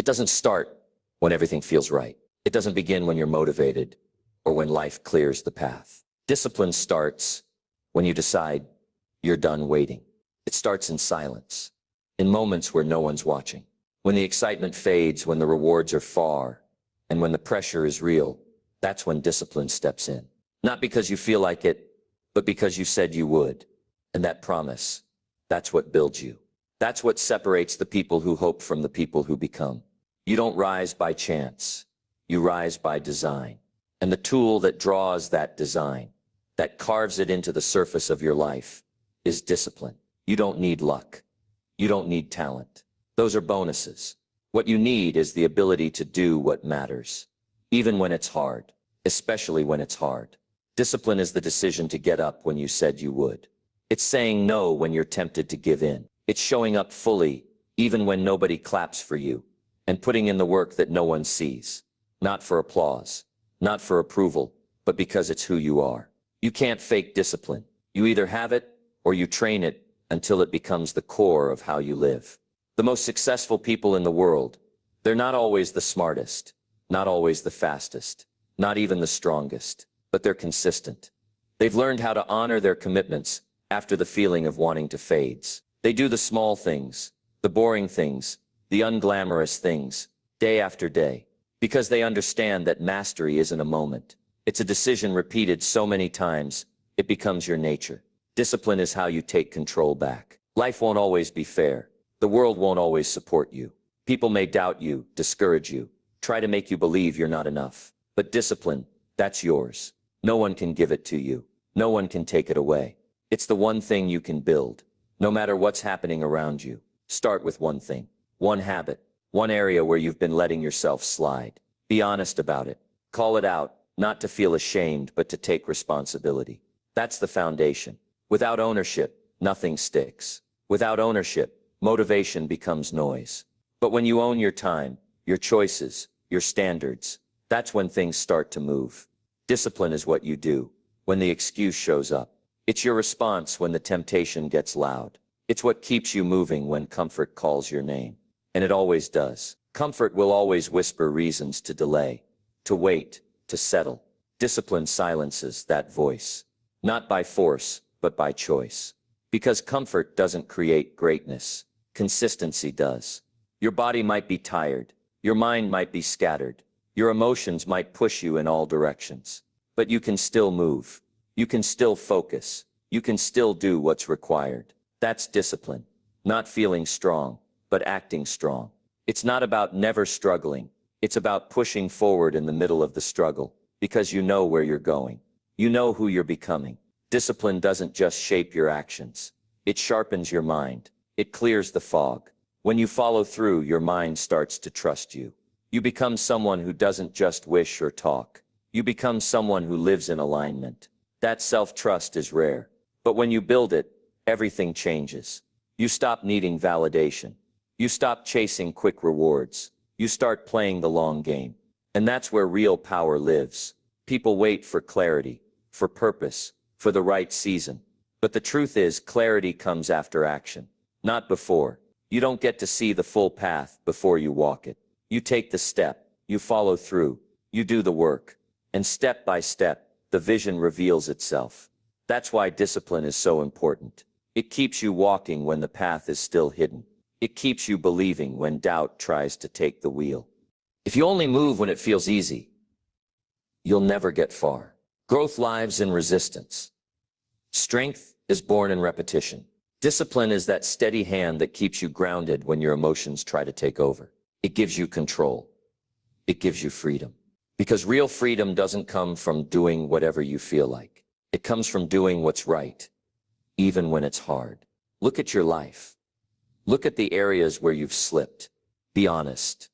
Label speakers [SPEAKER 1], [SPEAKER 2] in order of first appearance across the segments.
[SPEAKER 1] doesn't start when everything feels right. It doesn't begin when you're motivated or when life clears the path. Discipline starts when you decide you're done waiting. It starts in silence, in moments where no one's watching, when the excitement fades, when the rewards are far, and when the pressure is real. That's when discipline steps in. Not because you feel like it, but because you said you would. And that promise, that's what builds you. That's what separates the people who hope from the people who become. You don't rise by chance. You rise by design. And the tool that draws that design, that carves it into the surface of your life, is discipline. You don't need luck. You don't need talent. Those are bonuses. What you need is the ability to do what matters, even when it's hard, especially when it's hard. Discipline is the decision to get up when you said you would. It's saying no when you're tempted to give in. It's showing up fully, even when nobody claps for you, and putting in the work that no one sees. Not for applause, not for approval, but because it's who you are. You can't fake discipline. You either have it or you train it until it becomes the core of how you live. The most successful people in the world, they're not always the smartest, not always the fastest, not even the strongest, but they're consistent. They've learned how to honor their commitments after the feeling of wanting to fades. They do the small things, the boring things, the unglamorous things, day after day, because they understand that mastery isn't a moment. It's a decision repeated so many times, it becomes your nature. Discipline is how you take control back. Life won't always be fair. The world won't always support you. People may doubt you, discourage you, try to make you believe you're not enough. But discipline, that's yours. No one can give it to you. No one can take it away. It's the one thing you can build. No matter what's happening around you, start with one thing, one habit, one area where you've been letting yourself slide. Be honest about it. Call it out, not to feel ashamed, but to take responsibility. That's the foundation. Without ownership, nothing sticks. Without ownership, motivation becomes noise. But when you own your time, your choices, your standards, that's when things start to move. Discipline is what you do when the excuse shows up. It's your response when the temptation gets loud. It's what keeps you moving when comfort calls your name. And it always does. Comfort will always whisper reasons to delay, to wait, to settle. Discipline silences that voice. Not by force, but by choice. Because comfort doesn't create greatness. Consistency does. Your body might be tired. Your mind might be scattered. Your emotions might push you in all directions. But you can still move. You can still focus. You can still do what's required. That's discipline. Not feeling strong, but acting strong. It's not about never struggling. It's about pushing forward in the middle of the struggle, because you know where you're going. You know who you're becoming. Discipline doesn't just shape your actions. It sharpens your mind. It clears the fog. When you follow through, your mind starts to trust you. You become someone who doesn't just wish or talk. You become someone who lives in alignment. That self-trust is rare. But when you build it, everything changes. You stop needing validation. You stop chasing quick rewards. You start playing the long game. And that's where real power lives. People wait for clarity, for purpose, for the right season. But the truth is, clarity comes after action, not before. You don't get to see the full path before you walk it. You take the step, you follow through, you do the work. And step by step, the vision reveals itself. That's why discipline is so important. It keeps you walking when the path is still hidden. It keeps you believing when doubt tries to take the wheel. If you only move when it feels easy, you'll never get far. Growth lives in resistance. Strength is born in repetition. Discipline is that steady hand that keeps you grounded when your emotions try to take over. It gives you control. It gives you freedom. Because real freedom doesn't come from doing whatever you feel like. It comes from doing what's right, even when it's hard. Look at your life. Look at the areas where you've slipped. Be honest.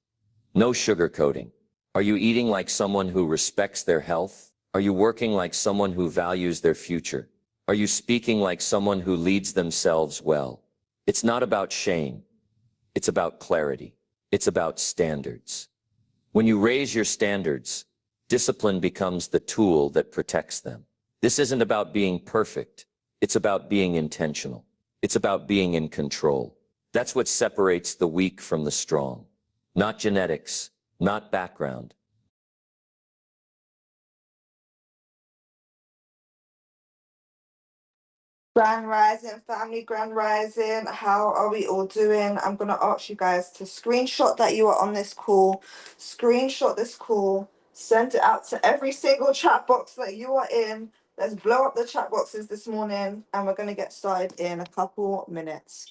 [SPEAKER 1] No sugarcoating. Are you eating like someone who respects their health? Are you working like someone who values their future? Are you speaking like someone who leads themselves well? It's not about shame. It's about clarity. It's about standards. When you raise your standards, discipline becomes the tool that protects them. This isn't about being perfect. It's about being intentional. It's about being in control. That's what separates the weak from the strong. not genetics, not background.
[SPEAKER 2] Grand Rising family, Grand Rising. How are we all doing? I'm gonna ask you guys to screenshot that you are on this call, screenshot this call, send it out to every single chat box that you are in. Let's blow up the chat boxes this morning, and we're gonna get started in a couple minutes.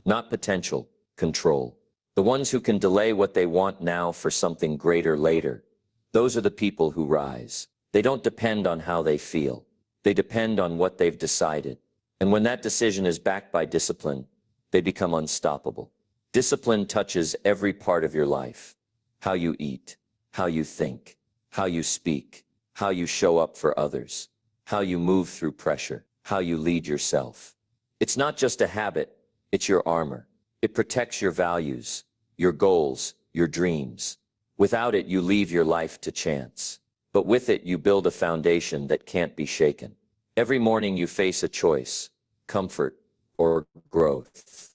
[SPEAKER 1] Not potential, control. The ones who can delay what they want now for something greater later. Those are the people who rise. They don't depend on how they feel. They depend on what they've decided. And when that decision is backed by discipline, they become unstoppable. Discipline touches every part of your life. How you eat, how you think, how you speak, how you show up for others, how you move through pressure, how you lead yourself. It's not just a habit. It's your armor. It protects your values, your goals, your dreams. Without it, you leave your life to chance. But with it, you build a foundation that can't be shaken. Every morning you face a choice, comfort or growth.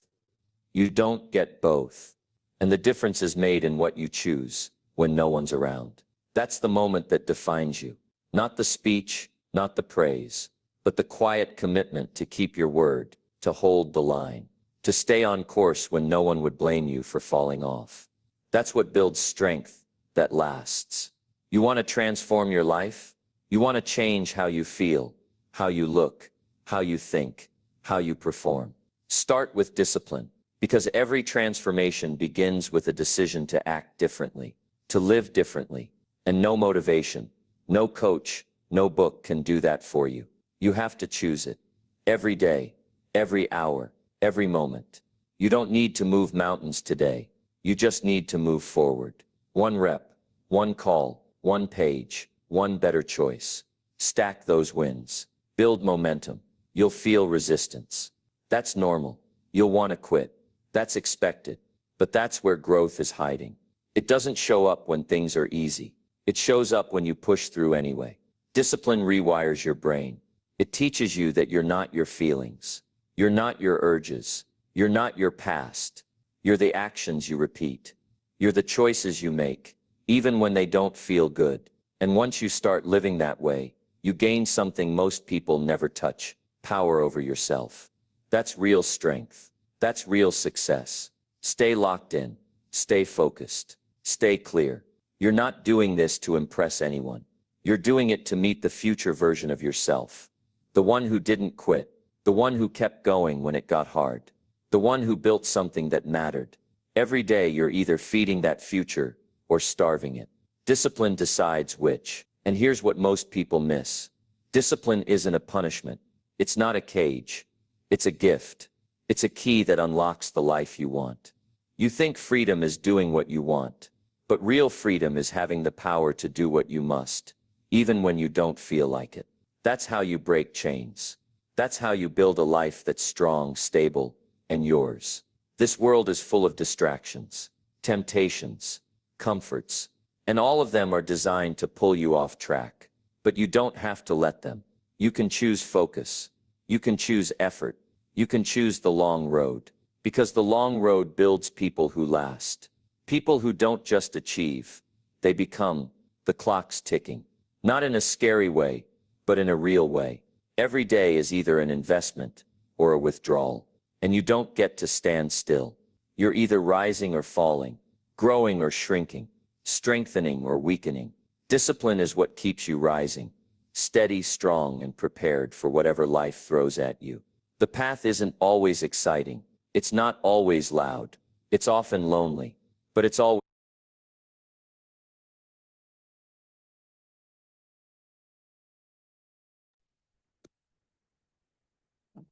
[SPEAKER 1] You don't get both. And the difference is made in what you choose when no one's around. That's the moment that defines you. Not the speech, not the praise, but the quiet commitment to keep your word, to hold the line, to stay on course when no one would blame you for falling off. That's what builds strength that lasts. You want to transform your life? You want to change how you feel, how you look, how you think, how you perform. Start with discipline, because every transformation begins with a decision to act differently, to live differently, and no motivation, no coach, no book can do that for you. You have to choose it. Every day, every hour, every moment. You don't need to move mountains today. You just need to move forward. One rep, one call, one page, one better choice. Stack those wins. Build momentum. You'll feel resistance. That's normal. You'll want to quit. That's expected. But that's where growth is hiding. It doesn't show up when things are easy. It shows up when you push through anyway. Discipline rewires your brain. It teaches you that you're not your feelings. You're not your urges. You're not your past. You're the actions you repeat. You're the choices you make, even when they don't feel good. And once you start living that way, you gain something most people never touch: power over yourself. That's real strength. That's real success. Stay locked in. Stay focused. Stay clear. You're not doing this to impress anyone. You're doing it to meet the future version of yourself. The one who didn't quit. The one who kept going when it got hard. The one who built something that mattered. Every day you're either feeding that future or starving it. Discipline decides which. And here's what most people miss. Discipline isn't a punishment. It's not a cage. It's a gift. It's a key that unlocks the life you want. You think freedom is doing what you want, but real freedom is having the power to do what you must, even when you don't feel like it. That's how you break chains. That's how you build a life that's strong, stable, and yours. This world is full of distractions, temptations, comforts, and all of them are designed to pull you off track. But you don't have to let them. You can choose focus. You can choose effort. You can choose the long road. Because the long road builds people who last. People who don't just achieve, they become. The clock's ticking. Not in a scary way, but in a real way. Every day is either an investment or a withdrawal, and you don't get to stand still. You're either rising or falling, growing or shrinking, strengthening or weakening. Discipline is what keeps you rising, steady, strong, and prepared for whatever life throws at you. The path isn't always exciting. It's not always loud. It's often lonely, but it's always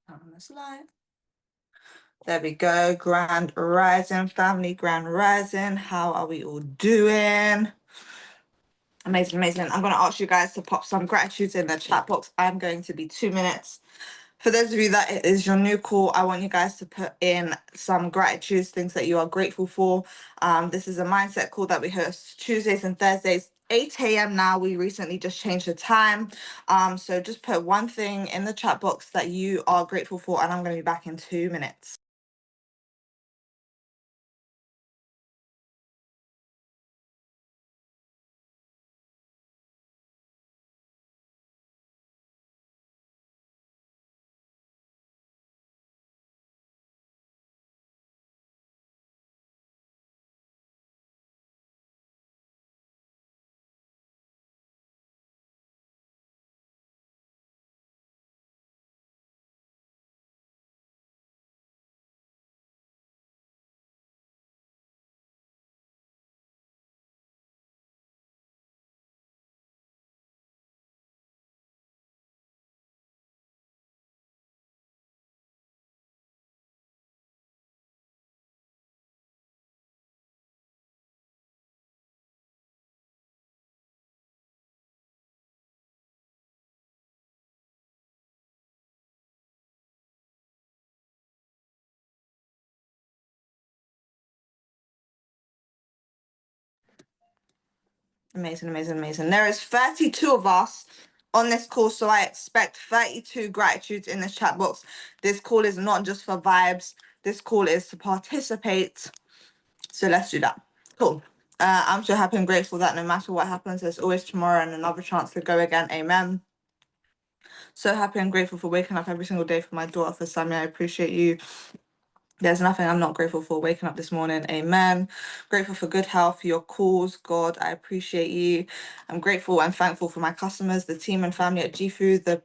[SPEAKER 2] On this live. There we go. Grand Rising family, Grand Rising. How are we all doing? Amazing, amazing. I'm going to ask you guys to pop some gratitudes in the chat box. I'm going to be 2 minutes For those of you that it is your new call, I want you guys to put in some gratitudes, things that you are grateful for. This is a mindset call that we host Tuesdays and Thursdays, 8 a.m. now. We recently just changed the time. So just put one thing in the chat box that you are grateful for, and I'm going to be back in 2 minutes. Amazing, amazing, amazing. There is 32 of us on this call, so I expect 32 gratitudes in this chat box. This call is not just for vibes. This call is to participate. So let's do that. Cool. I'm so happy and grateful that no matter what happens, there's always tomorrow and another chance to go again. Amen. So happy and grateful for waking up every single day for my daughter, for Sammy. I appreciate you. There's nothing I'm not grateful for waking up this morning. Amen. Grateful for good health, your calls. God, I appreciate you. I'm grateful and thankful for my customers, the team and family at G Food, the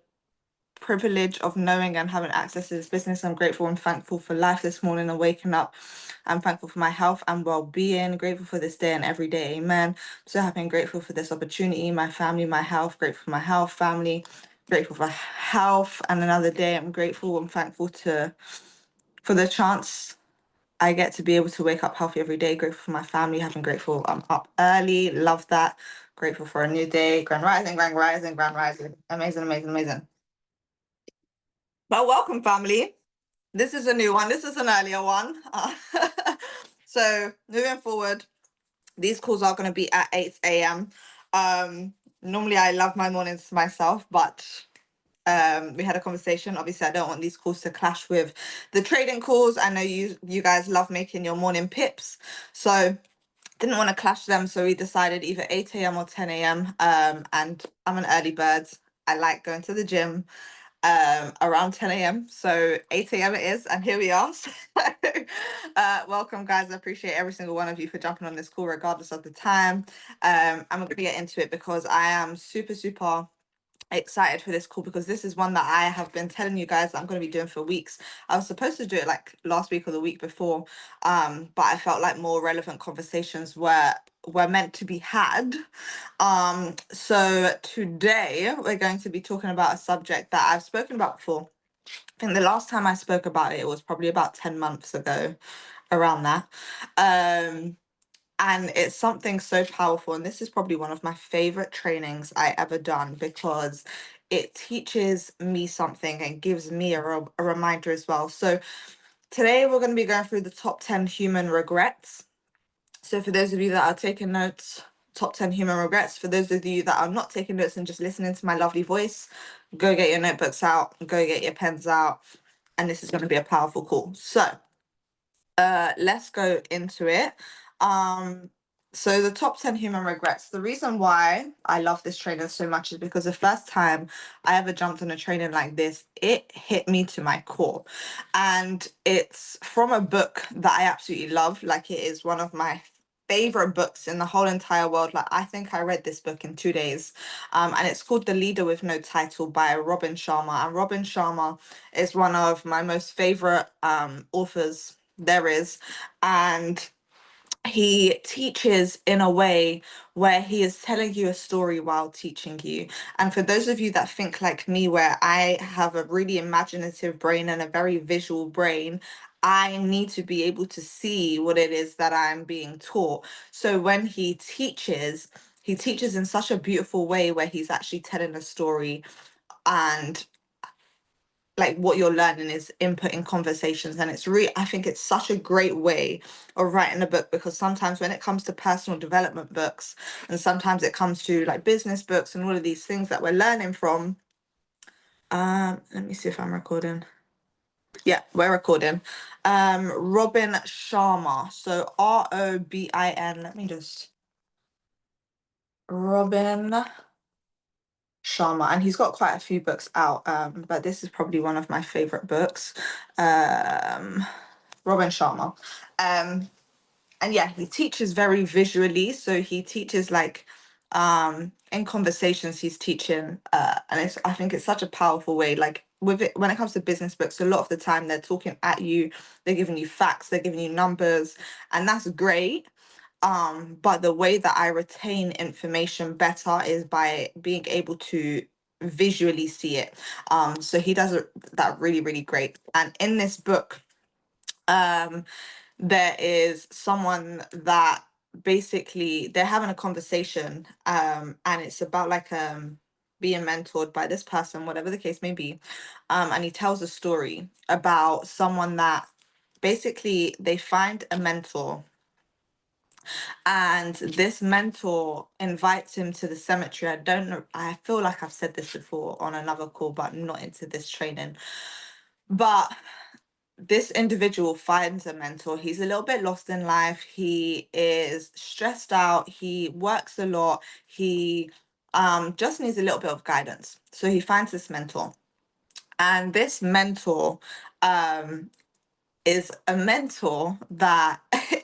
[SPEAKER 2] privilege of knowing and having access to this business. I'm grateful and thankful for life this morning and waking up. I'm thankful for my health and well-being. Grateful for this day and every day. Amen. So happy and grateful for this opportunity, my family, my health. Grateful for my health, family. Grateful for health and another day. I'm grateful and thankful for the chance I get to be able to wake up healthy every day. Grateful for my family, having grateful I'm up early. Love that. Grateful for a new day. Grand rising, grand rising, grand rising. Amazing, amazing, amazing. But welcome, family. This is a new one. This is an earlier one. So moving forward, these calls are going to be at 8 a.m. Normally I love my mornings to myself, but we had a conversation. Obviously, I don't want these calls to clash with the trading calls. I know you guys love making your morning pips, so didn't want to clash them. So we decided either 8 a.m. or 10 a.m. And I'm an early bird. I like going to the gym around 10 a.m. So 8 a.m. it is, and here we are. So, welcome, guys. I appreciate every single one of you for jumping on this call, regardless of the time. I'm going to get into it because I am super, super excited for this call, because this is one that I have been telling you guys that I'm going to be doing for weeks. I was supposed to do it like last week or the week before, but I felt like more relevant conversations were meant to be had. So today we're going to be talking about a subject that I've spoken about before. I think the last time I spoke about it was probably about 10 months ago, around that. And it's something so powerful. And this is probably one of my favorite trainings I ever done, because it teaches me something and gives me a reminder as well. So today we're going to be going through the top 10 human regrets. So for those of you that are taking notes, top 10 human regrets. For those of you that are not taking notes and just listening to my lovely voice, go get your notebooks out, go get your pens out. And this is going to be a powerful call. So let's go into it. So the top 10 human regrets. The reason why I love this training so much is because the first time I ever jumped on a training like this, it hit me to my core. And it's from a book that I absolutely love. Like, it is one of my favorite books in the whole entire world. Like, I think I read this book in 2 days. And it's called The Leader with No Title by Robin Sharma. And Robin Sharma is one of my most favorite authors there is. And he teaches in a way where he is telling you a story while teaching you. And for those of you that think like me, where I have a really imaginative brain and a very visual brain, I need to be able to see what it is that I'm being taught. So when he teaches in such a beautiful way where he's actually telling a story. And like what you're learning is input in conversations, and it's really, I think it's such a great way of writing a book, because sometimes when it comes to personal development books, and sometimes it comes to like business books and all of these things that we're learning from, let me see if I'm recording. Yeah, we're recording. Robin Sharma, so Robin, let me just, Robin Sharma, and he's got quite a few books out, but this is probably one of my favorite books. Robin Sharma. And yeah, he teaches very visually. So he teaches like in conversations he's teaching, and it's, I think it's such a powerful way. Like with it, when it comes to business books, a lot of the time they're talking at you, they're giving you facts, they're giving you numbers, and that's great. But the way that I retain information better is by being able to visually see it. So he does that really, really great. And in this book, um there is someone that basically they're having a conversation, and it's about like being mentored by this person, whatever the case may be. And he tells a story about someone that basically they find a mentor, and this mentor invites him to the cemetery. I don't know, I feel like I've said this before on another call, but not into this training. But this individual finds a mentor. He's a little bit lost in life. He is stressed out. He works a lot. He just needs a little bit of guidance. So he finds this mentor. And this mentor um, is a mentor that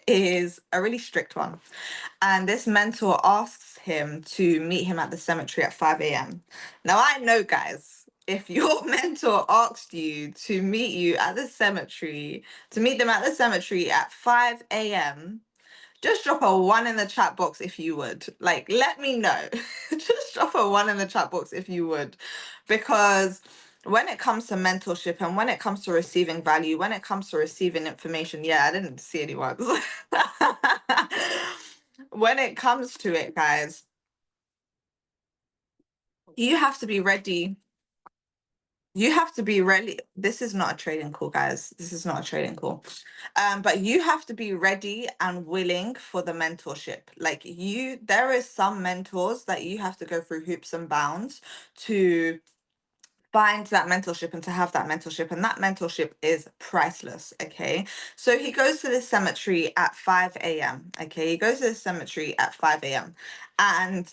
[SPEAKER 2] is a really strict one. And this mentor asks him to meet him at the cemetery at 5 a.m. Now, I know, guys, if your mentor asked you to meet you at the cemetery, to meet them at the cemetery at 5 a.m., just drop a one in the chat box if you would. Like, let me know. Just drop a one in the chat box if you would. Because when it comes to mentorship and when it comes to receiving value, when it comes to receiving information, yeah, I didn't see anyone. When it comes to it, guys, you have to be ready. You have to be ready. This is not a trading call, guys. This is not a trading call. But you have to be ready and willing for the mentorship. Like there is some mentors that you have to go through hoops and bounds to find that mentorship and to have that mentorship, and that mentorship is priceless. Okay, so he goes to the cemetery at 5 a.m. Okay, he goes to the cemetery at 5 a.m. and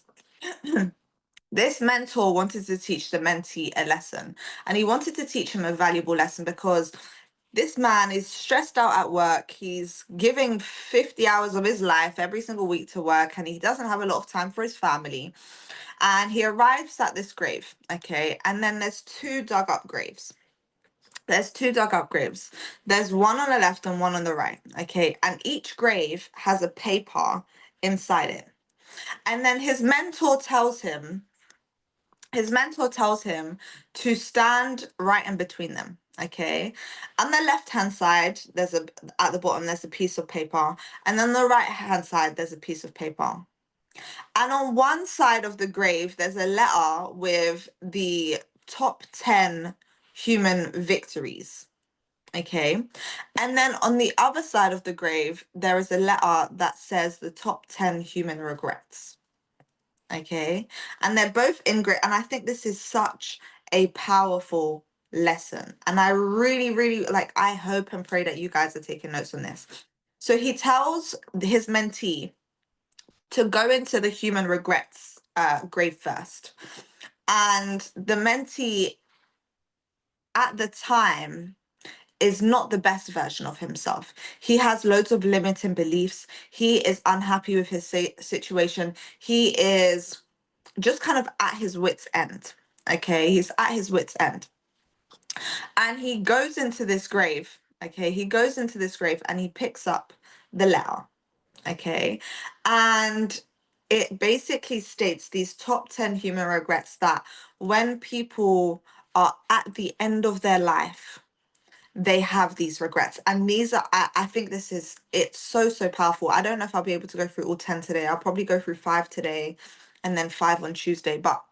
[SPEAKER 2] this mentor wanted to teach the mentee a lesson, and he wanted to teach him a valuable lesson because this man is stressed out at work. He's giving 50 hours of his life every single week to work, and he doesn't have a lot of time for his family. And he arrives at this grave, okay? And then there's two dug up graves. There's two dug up graves. There's one on the left and one on the right, okay? And each grave has a paper inside it. And then his mentor tells him to stand right in between them. Okay. On the left hand side, at the bottom, there's a piece of paper. And on the right hand side, there's a piece of paper. And on one side of the grave, there's a letter with the top 10 human victories. Okay. And then on the other side of the grave, there is a letter that says the top 10 human regrets. Okay, and they're both in great, and I think this is such a powerful lesson, and I really, really, like, I hope and pray that you guys are taking notes on this. So he tells his mentee to go into the human regrets grave first, and the mentee at the time is not the best version of himself. He has loads of limiting beliefs. He is unhappy with his situation. He is just kind of at his wit's end. Okay, he's at his wit's end. And he goes into this grave. Okay, he goes into this grave and he picks up the letter. Okay, and it basically states these top 10 human regrets that when people are at the end of their life, they have these regrets. And these are, I think it's so, so powerful. I don't know if I'll be able to go through all 10 today. I'll probably go through 5 today and then 5 on Tuesday. But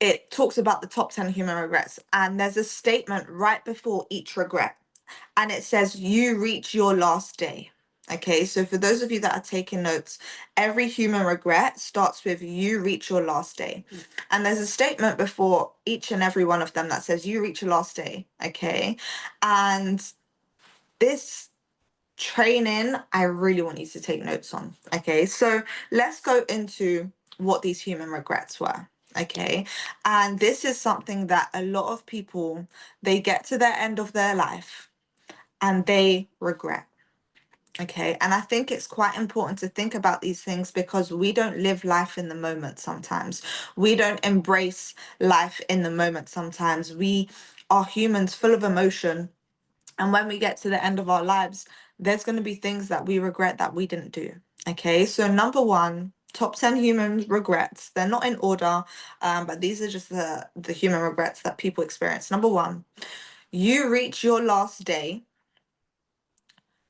[SPEAKER 2] it talks about the top 10 human regrets, and there's a statement right before each regret, and it says, you reach your last day. Okay, so for those of you that are taking notes, every human regret starts with you reach your last day. And there's a statement before each and every one of them that says you reach your last day. Okay, and this training I really want you to take notes on. Okay, so let's go into what these human regrets were. Okay, and this is something that a lot of people, they get to their end of their life and they regret. Okay, and I think it's quite important to think about these things because we don't live life in the moment sometimes. We don't embrace life in the moment sometimes. We are humans full of emotion, and when we get to the end of our lives, there's going to be things that we regret that we didn't do. Okay, so number one, top 10 human regrets. They're not in order, but these are just the human regrets that people experience. Number one, you reach your last day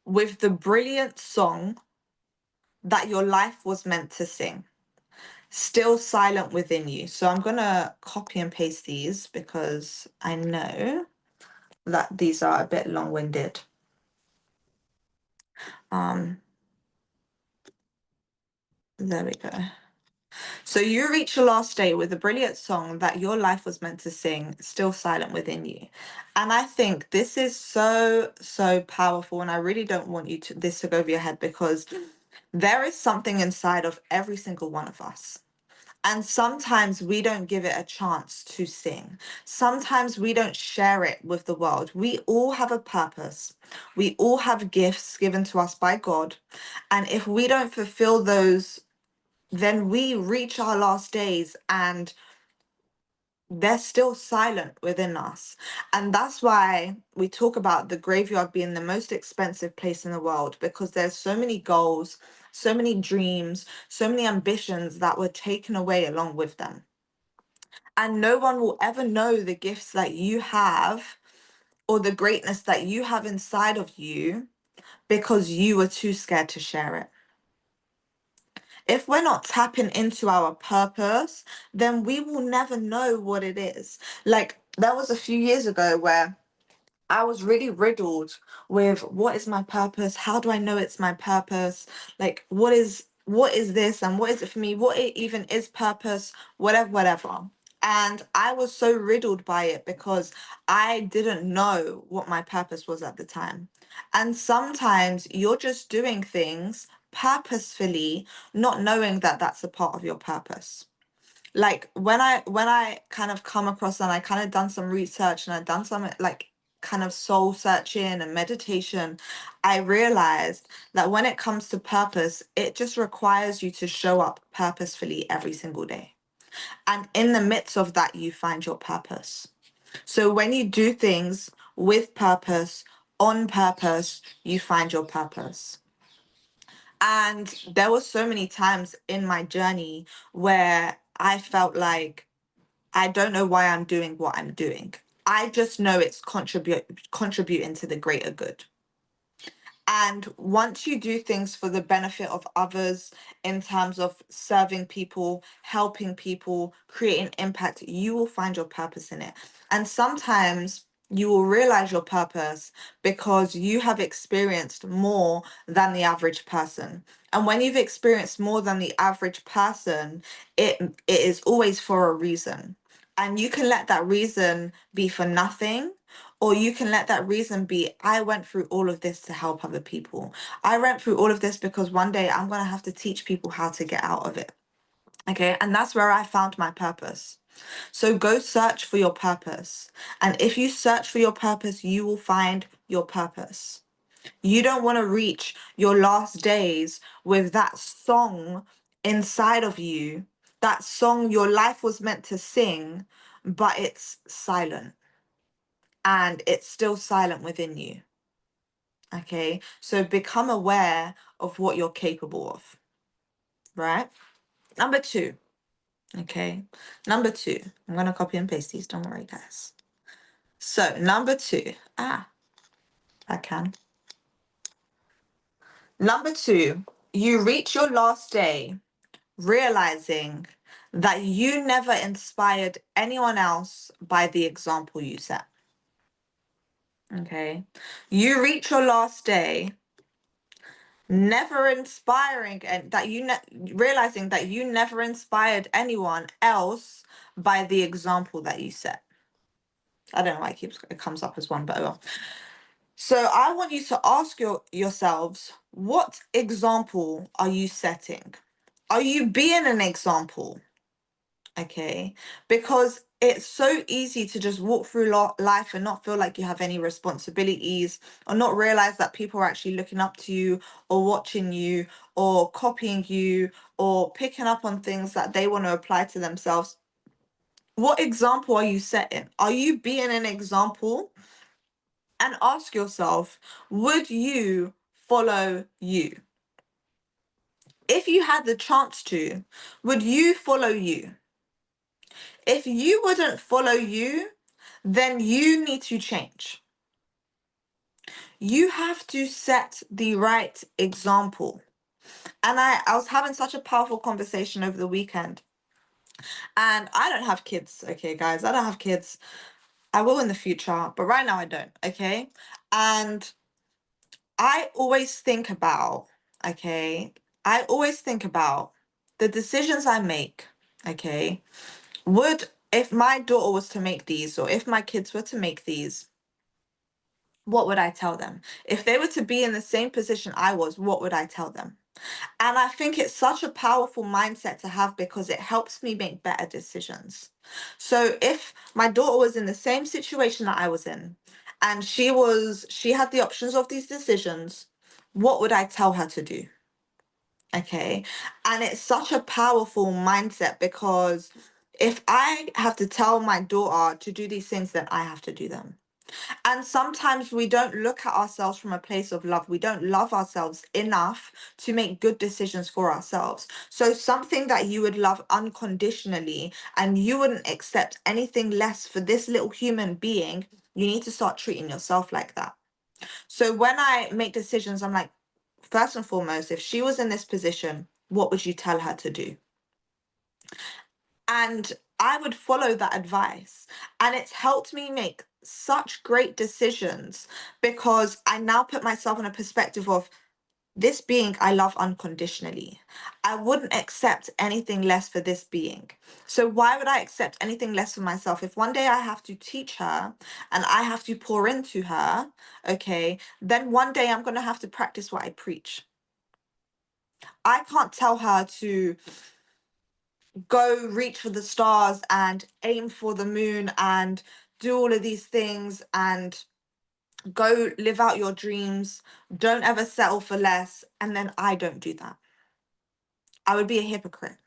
[SPEAKER 2] with the brilliant song that your life was meant to sing, still silent within you. So I'm going to copy and paste these because I know that these are a bit long-winded. There we go. So you reach your last day with a brilliant song that your life was meant to sing, still silent within you. And I think this is so, so powerful. And I really don't want you to this to go over your head because there is something inside of every single one of us. And sometimes we don't give it a chance to sing. Sometimes we don't share it with the world. We all have a purpose. We all have gifts given to us by God. And if we don't fulfill those, then we reach our last days and they're still silent within us. And that's why we talk about the graveyard being the most expensive place in the world, because there's so many goals, so many dreams, so many ambitions that were taken away along with them. And no one will ever know the gifts that you have or the greatness that you have inside of you because you were too scared to share it. If we're not tapping into our purpose, then we will never know what it is. Like, there was a few years ago where I was really riddled with what is my purpose? How do I know it's my purpose? Like, what is this and what is it for me? What it even is purpose? Whatever, whatever. And I was so riddled by it because I didn't know what my purpose was at the time. And sometimes you're just doing things purposefully, not knowing that that's a part of your purpose. Like when I kind of come across and I kind of done some research and I've done some like kind of soul searching and meditation, I realized that when it comes to purpose, it just requires you to show up purposefully every single day. And in the midst of that, you find your purpose. So when you do things with purpose, on purpose, you find your purpose. And there were so many times in my journey where I felt like I don't know why I'm doing what I'm doing. I just know it's contributing to the greater good. And once you do things for the benefit of others in terms of serving people, helping people, creating impact, you will find your purpose in it. And sometimes you will realize your purpose because you have experienced more than the average person. And when you've experienced more than the average person, it is always for a reason. And you can let that reason be for nothing, or you can let that reason be, I went through all of this to help other people. I went through all of this because one day I'm going to have to teach people how to get out of it. Okay. And that's where I found my purpose. So go search for your purpose. And if you search for your purpose, you will find your purpose. You don't want to reach your last days with that song inside of you, that song your life was meant to sing, but it's silent and it's still silent within you. Okay, so become aware of what you're capable of, right? Number two, okay, number two, I'm gonna copy and paste these, don't worry, guys. So, number two, I can. Number two, you reach your last day realizing that you never inspired anyone else by the example you set. Okay. You reach your last day never inspiring, and that realizing that you never inspired anyone else by the example that you set. I don't know why it comes up as one, but oh well. So I want you to ask yourselves, what example are you setting? Are you being an example? Okay, because it's so easy to just walk through life and not feel like you have any responsibilities, or not realize that people are actually looking up to you or watching you or copying you or picking up on things that they want to apply to themselves. What example are you setting? Are you being an example? And ask yourself, would you follow you? If you had the chance to, would you follow you? If you wouldn't follow you, then you need to change. You have to set the right example. And I was having such a powerful conversation over the weekend. And I don't have kids, okay, guys? I don't have kids. I will in the future, but right now I don't, okay? And I always think about, okay, I always think about the decisions I make, okay? If my daughter was to make these, or if my kids were to make these, what would I tell them? If they were to be in the same position I was, what would I tell them? And I think it's such a powerful mindset to have because it helps me make better decisions. So if my daughter was in the same situation that I was in, and she had the options of these decisions, what would I tell her to do? Okay. And it's such a powerful mindset because if I have to tell my daughter to do these things, then I have to do them. And sometimes we don't look at ourselves from a place of love. We don't love ourselves enough to make good decisions for ourselves. So something that you would love unconditionally and you wouldn't accept anything less for this little human being, you need to start treating yourself like that. So when I make decisions, I'm like, first and foremost, if she was in this position, what would you tell her to do? And I would follow that advice. And it's helped me make such great decisions because I now put myself in a perspective of this being I love unconditionally. I wouldn't accept anything less for this being. So why would I accept anything less for myself? If one day I have to teach her and I have to pour into her, okay, then one day I'm going to have to practice what I preach. I can't tell her to go reach for the stars and aim for the moon and do all of these things and go live out your dreams. Don't ever settle for less. And then I don't do that. I would be a hypocrite.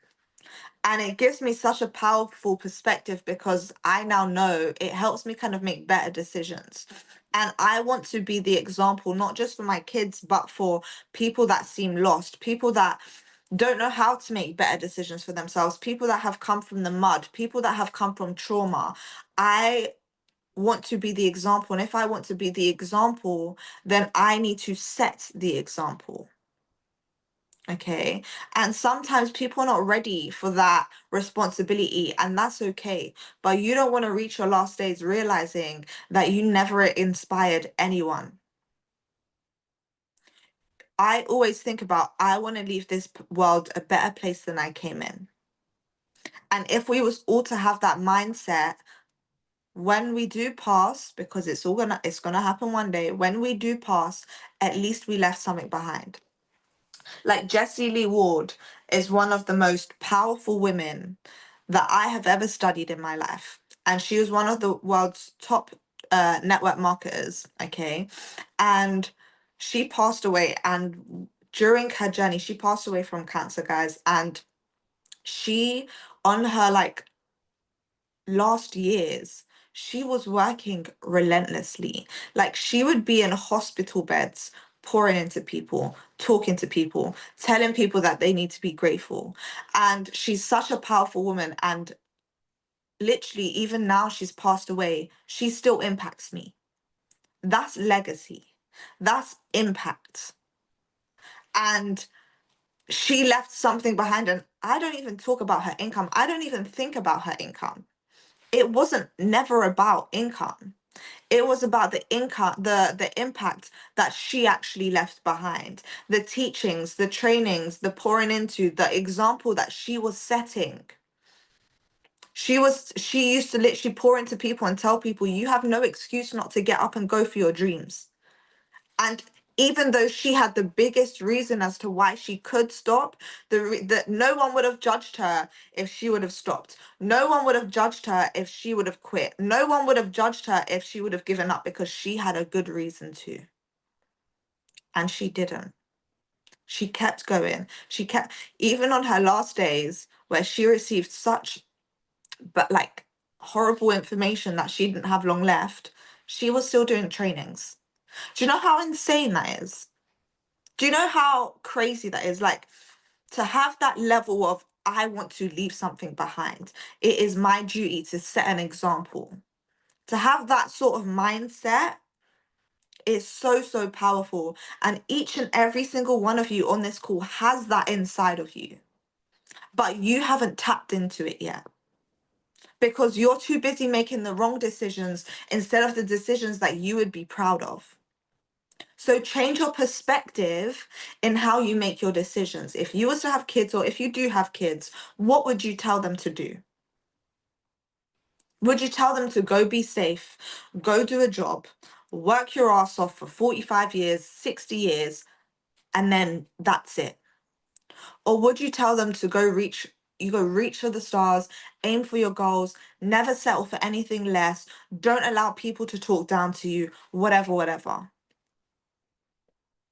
[SPEAKER 2] And it gives me such a powerful perspective because I now know it helps me kind of make better decisions. And I want to be the example, not just for my kids, but for people that seem lost, people that don't know how to make better decisions for themselves, people that have come from the mud, people that have come from trauma. I want to be the example. And if I want to be the example, then I need to set the example. Okay. And sometimes people are not ready for that responsibility, and that's okay. But you don't want to reach your last days realizing that you never inspired anyone. I always think about, I want to leave this world a better place than I came in. And if we was all to have that mindset, when we do pass, because it's gonna happen one day, when we do pass, at least we left something behind. Like Jessie Lee Ward is one of the most powerful women that I have ever studied in my life. And she was one of the world's top network marketers, okay? And she passed away, and during her journey, she passed away from cancer, guys. And she, on her like last years, she was working relentlessly. Like she would be in hospital beds, pouring into people, talking to people, telling people that they need to be grateful. And she's such a powerful woman. And literally, even now she's passed away, she still impacts me. That's legacy. That's impact. And she left something behind. And I don't even talk about her income. I don't even think about her income. It wasn't never about income. It was about the income, the impact that she actually left behind, the teachings, the trainings, the pouring into, the example that she was setting. She used to literally pour into people and tell people, you have no excuse not to get up and go for your dreams. And even though she had the biggest reason as to why she could stop, that no one would have judged her if she would have stopped. No one would have judged her if she would have quit. No one would have judged her if she would have given up, because she had a good reason to. And she didn't. She kept going. She kept, even on her last days where she received such, but like, horrible information that she didn't have long left, she was still doing trainings. Do you know how insane that is? Do you know how crazy that is? Like, to have that level of, I want to leave something behind. It is my duty to set an example. To have that sort of mindset is so, so powerful. And each and every single one of you on this call has that inside of you. But you haven't tapped into it yet, because you're too busy making the wrong decisions instead of the decisions that you would be proud of. So change your perspective in how you make your decisions. If you was to have kids, or if you do have kids, what would you tell them to do? Would you tell them to go be safe, go do a job, work your ass off for 45 years, 60 years, and then that's it? Or would you tell them to go reach for the stars, aim for your goals, never settle for anything less, don't allow people to talk down to you, whatever, whatever?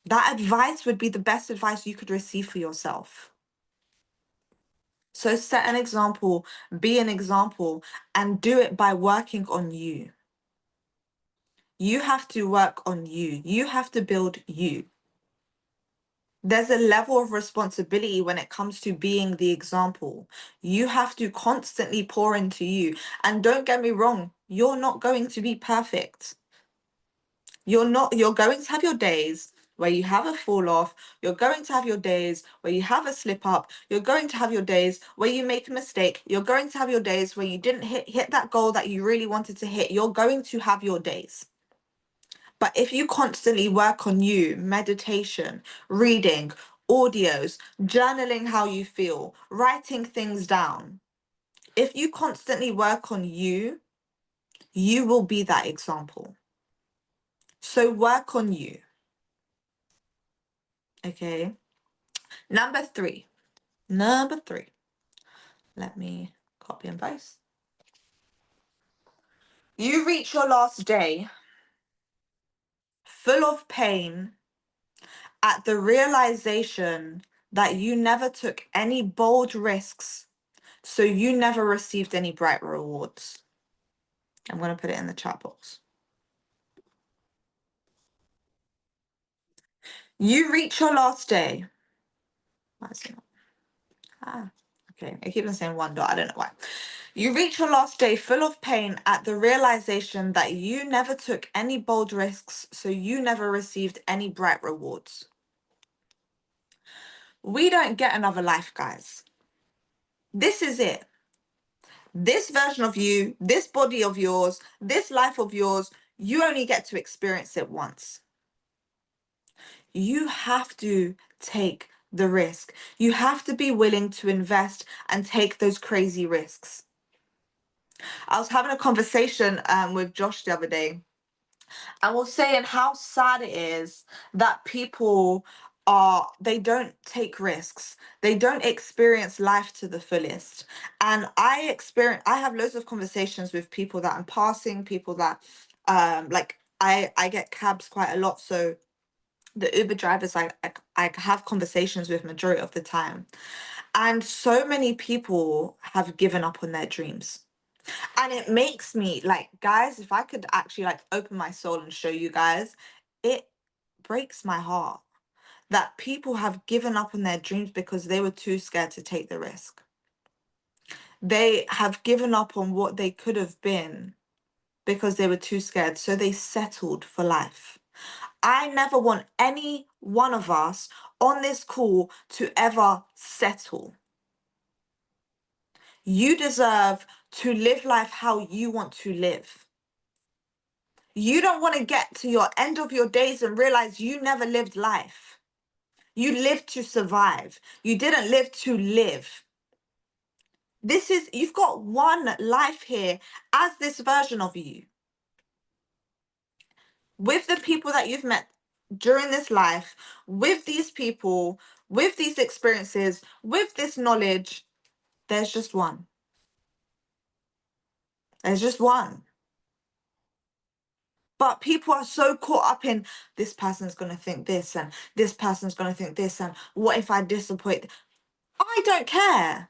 [SPEAKER 2] That advice would be the best advice you could receive for yourself. So set an example, be an example, and do it by working on you. You have to work on you. You have to build you. There's a level of responsibility when it comes to being the example. You have to constantly pour into you. And don't get me wrong, you're not going to be perfect. You're going to have your days where you have a fall off. You're going to have your days where you have a slip up. You're going to have your days where you make a mistake. You're going to have your days where you didn't hit that goal that you really wanted to hit. You're going to have your days. But if you constantly work on you, meditation, reading, audios, journaling how you feel, writing things down, if you constantly work on you, you will be that example. So work on you. Okay. Number three. Let me copy and paste. You reach your last day full of pain at the realization that you never took any bold risks, so you never received any bright rewards. I'm going to put it in the chat box. You reach your last day. Why is it not? Okay. I keep on saying one dot. I don't know why. You reach your last day full of pain at the realization that you never took any bold risks, so you never received any bright rewards. We don't get another life, guys. This is it. This version of you, this body of yours, this life of yours, you only get to experience it once. You have to take the risk. You have to be willing to invest and take those crazy risks. I was having a conversation with Josh the other day, and we're saying how sad it is that people they don't take risks. They don't experience life to the fullest. And I have loads of conversations with people that I'm passing, people that like I get cabs quite a lot, so the Uber drivers I have conversations with majority of the time. And so many people have given up on their dreams. And it makes me like, guys, if I could actually like open my soul and show you guys, it breaks my heart that people have given up on their dreams because they were too scared to take the risk. They have given up on what they could have been because they were too scared. So they settled for life. I never want any one of us on this call to ever settle. You deserve to live life how you want to live. You don't want to get to your end of your days and realize you never lived life. You lived to survive. You didn't live to live. You've got one life here as this version of you. With the people that you've met during this life, with these people, with these experiences, with this knowledge, there's just one. There's just one. But people are so caught up in this person's going to think this and this person's going to think this and what if I disappoint? I don't care.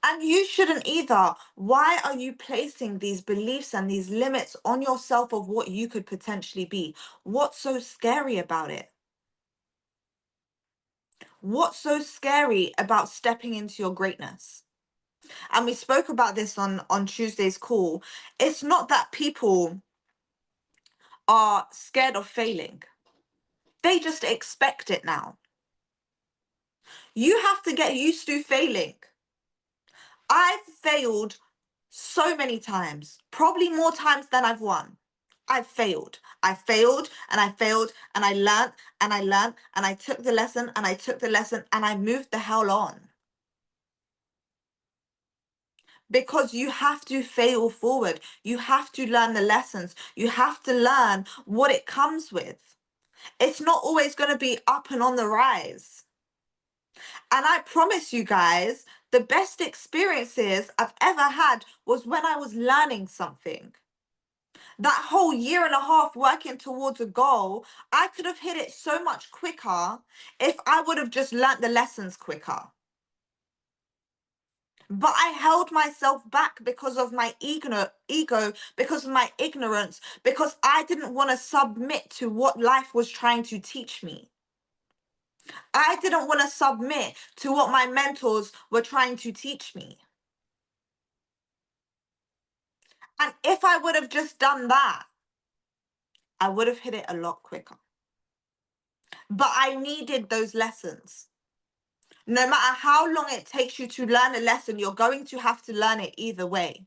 [SPEAKER 2] And you shouldn't either. Why are you placing these beliefs and these limits on yourself of what you could potentially be? What's so scary about it? What's so scary about stepping into your greatness? And we spoke about this on Tuesday's call. It's not that people are scared of failing. They just expect it now. You have to get used to failing. I've failed so many times, probably more times than I've won. I've failed. I failed and I failed and I learned and I learned and I took the lesson and I took the lesson and I moved the hell on. Because you have to fail forward. You have to learn the lessons. You have to learn what it comes with. It's not always going to be up and on the rise. And I promise you guys, the best experiences I've ever had was when I was learning something. That whole year and a half working towards a goal, I could have hit it so much quicker if I would have just learnt the lessons quicker. But I held myself back because of my ego, because of my ignorance, because I didn't want to submit to what life was trying to teach me. I didn't want to submit to what my mentors were trying to teach me. And if I would have just done that, I would have hit it a lot quicker. But I needed those lessons. No matter how long it takes you to learn a lesson, you're going to have to learn it either way.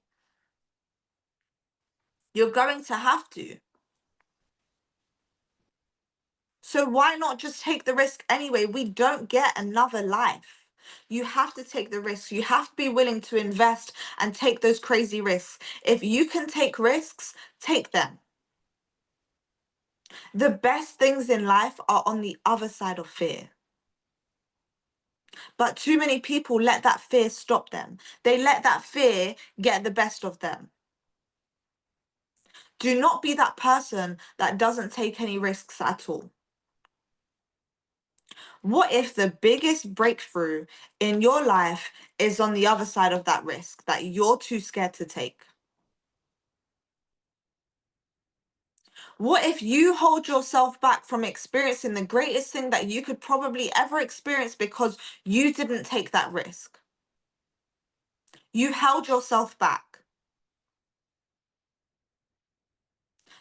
[SPEAKER 2] You're going to have to. So why not just take the risk anyway? We don't get another life. You have to take the risks. You have to be willing to invest and take those crazy risks. If you can take risks, take them. The best things in life are on the other side of fear. But too many people let that fear stop them. They let that fear get the best of them. Do not be that person that doesn't take any risks at all. What if the biggest breakthrough in your life is on the other side of that risk that you're too scared to take? What if you hold yourself back from experiencing the greatest thing that you could probably ever experience because you didn't take that risk? You held yourself back.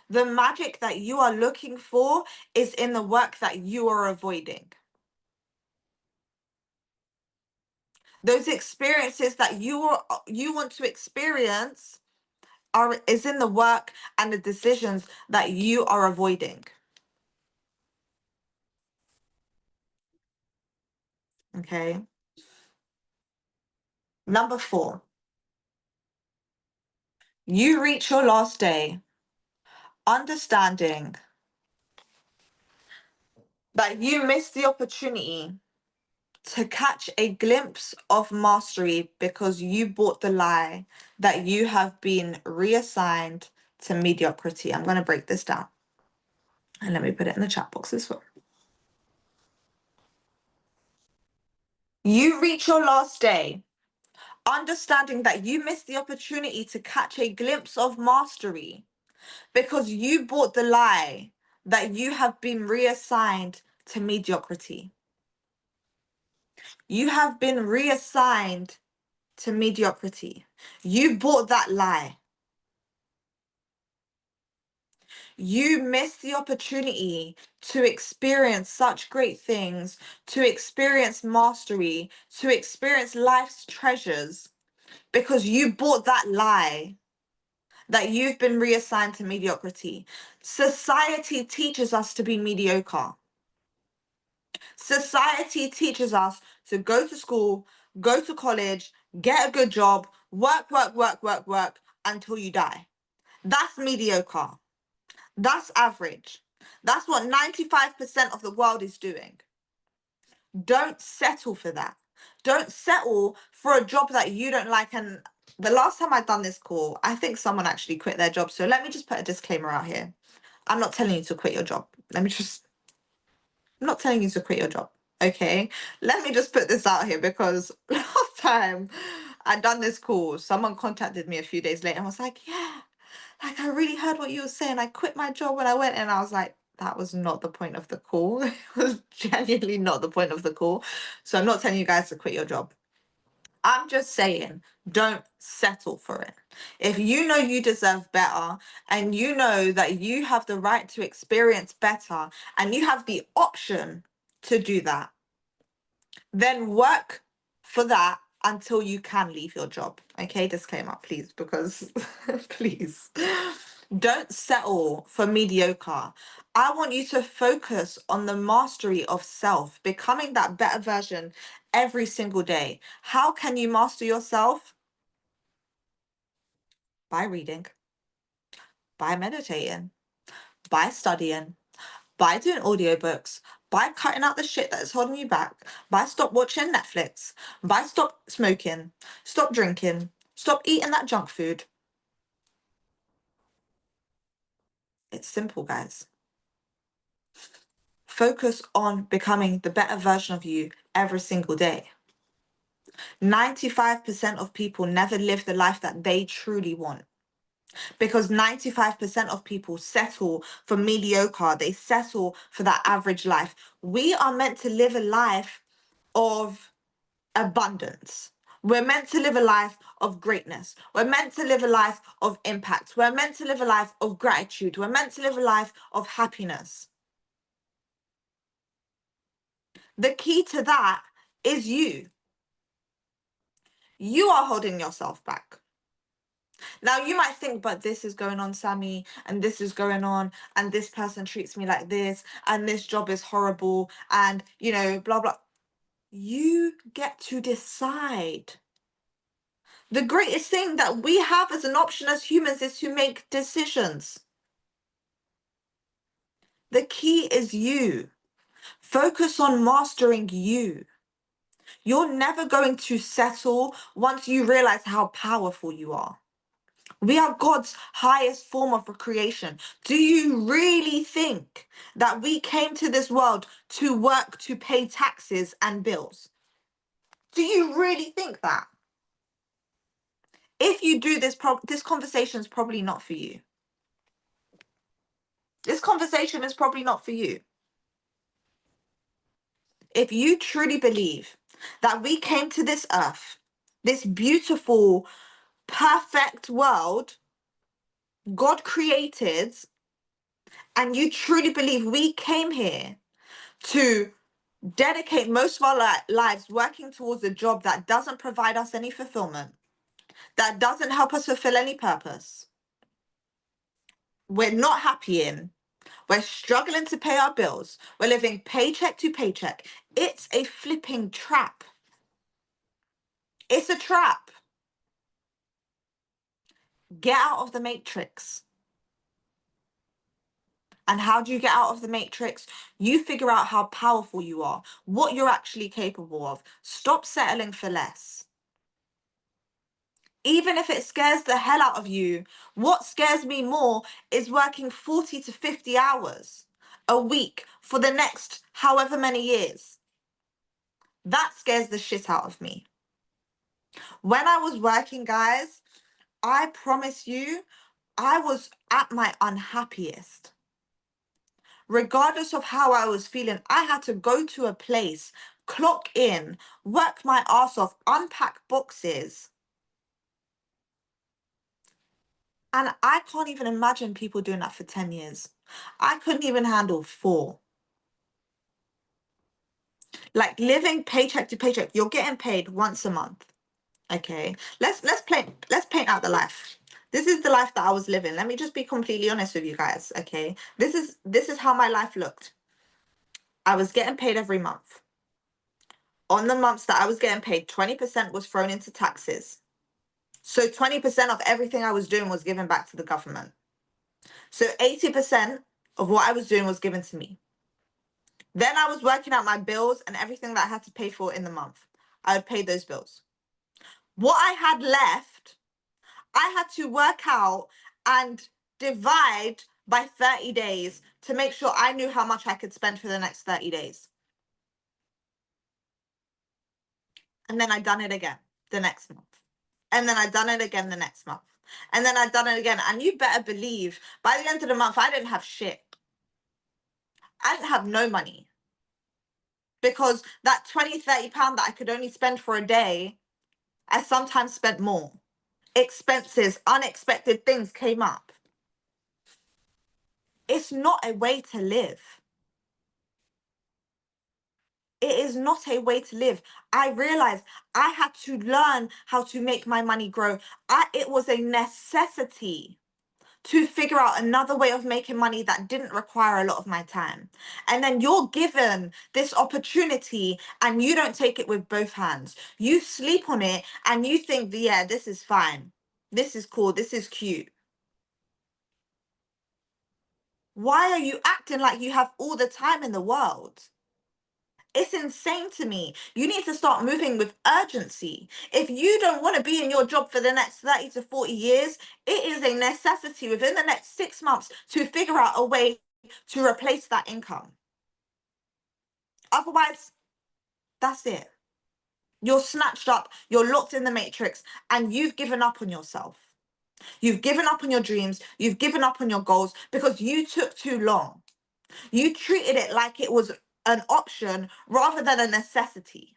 [SPEAKER 2] The magic that you are looking for is in the work that you are avoiding. Those experiences that you want to experience is in the work and the decisions that you are avoiding. Okay. Number 4, you reach your last day understanding that you missed the opportunity to catch a glimpse of mastery because you bought the lie that you have been reassigned to mediocrity. I'm going to break this down and let me put it in the chat box as well. You reach your last day understanding that you missed the opportunity to catch a glimpse of mastery because you bought the lie that you have been reassigned to mediocrity. You have been reassigned to mediocrity. You bought that lie. You missed the opportunity to experience such great things, to experience mastery, to experience life's treasures because you bought that lie that you've been reassigned to mediocrity. Society teaches us to be mediocre. Society teaches us to go to school, go to college, get a good job, work until you die. That's mediocre. That's average. That's what 95% of the world is doing. Don't settle for that. Don't settle for a job that you don't like. And the last time I'd done this call, I think someone actually quit their job. So let me just put a disclaimer out here. I'm not telling you to quit your job. I'm not telling you to quit your job. Okay. Let me just put this out here because last time I'd done this call, someone contacted me a few days later and was like, yeah, like I really heard what you were saying. I quit my job when I went, and I was like, that was not the point of the call. It was genuinely not the point of the call. So I'm not telling you guys to quit your job. I'm just saying, don't settle for it. If you know you deserve better and you know that you have the right to experience better and you have the option to do that, then work for that until you can leave your job. Okay, disclaimer, please, because please don't settle for mediocre. I want you to focus on the mastery of self, becoming that better version every single day. How can you master yourself? By reading, by meditating, by studying, by doing audiobooks, by cutting out the shit that's holding you back, by stop watching Netflix, by stop smoking, stop drinking, stop eating that junk food. It's simple, guys. Focus on becoming the better version of you every single day. 95% of people never live the life that they truly want. Because 95% of people settle for mediocre, they settle for that average life. We are meant to live a life of abundance. We're meant to live a life of greatness. We're meant to live a life of impact. We're meant to live a life of gratitude. We're meant to live a life of happiness. The key to that is you. You are holding yourself back. Now, you might think, but this is going on, Sammy, and this is going on, and this person treats me like this, and this job is horrible, and, you know, blah, blah. You get to decide. The greatest thing that we have as an option as humans is to make decisions. The key is you. Focus on mastering you. You're never going to settle once you realize how powerful you are. We are God's highest form of creation. Do you really think that we came to this world to work to pay taxes and bills? Do you really think that? If you do this, this conversation is probably not for you. This conversation is probably not for you. If you truly believe that we came to this earth, this beautiful, perfect world God created, and you truly believe we came here to dedicate most of our lives working towards a job that doesn't provide us any fulfillment, that doesn't help us fulfill any purpose, we're not happy in, we're struggling to pay our bills, we're living paycheck to paycheck, it's a flipping trap. It's a trap. Get out of the matrix. And how do you get out of the matrix? You figure out how powerful you are, what you're actually capable of. Stop settling for less. Even if it scares the hell out of you, what scares me more is working 40 to 50 hours a week for the next however many years. That scares the shit out of me. When I was working, guys, I promise you, I was at my unhappiest. Regardless of how I was feeling, I had to go to a place, clock in, work my ass off, unpack boxes, And I can't even imagine people doing that for 10 years. I couldn't even handle 4. Like living paycheck to paycheck, you're getting paid once a month. Okay. Let's paint out the life. This is the life that I was living. Let me just be completely honest with you guys. Okay. This is how my life looked. I was getting paid every month. On the months that I was getting paid, 20% was thrown into taxes. So 20% of everything I was doing was given back to the government. So 80% of what I was doing was given to me. Then I was working out my bills and everything that I had to pay for in the month. I would pay those bills. What I had left, I had to work out and divide by 30 days to make sure I knew how much I could spend for the next 30 days. And then I done it again the next month. And then I done it again the next month. And then I done it again. And you better believe by the end of the month, I didn't have shit. I didn't have no money. Because that 20, 30 pound that I could only spend for a day, I sometimes spent more. Expenses, unexpected things came up. It's not a way to live. It is not a way to live. I realized I had to learn how to make my money grow. It was a necessity to figure out another way of making money that didn't require a lot of my time. And then you're given this opportunity and you don't take it with both hands. You sleep on it and you think, yeah, this is fine. This is cool. This is cute. Why are you acting like you have all the time in the world? It's insane to me. You need to start moving with urgency. If you don't want to be in your job for the next 30 to 40 years, it is a necessity within the next 6 months to figure out a way to replace that income. Otherwise, that's it. You're snatched up, you're locked in the matrix, and you've given up on yourself. You've given up on your dreams, you've given up on your goals because you took too long. You treated it like it was an option rather than a necessity.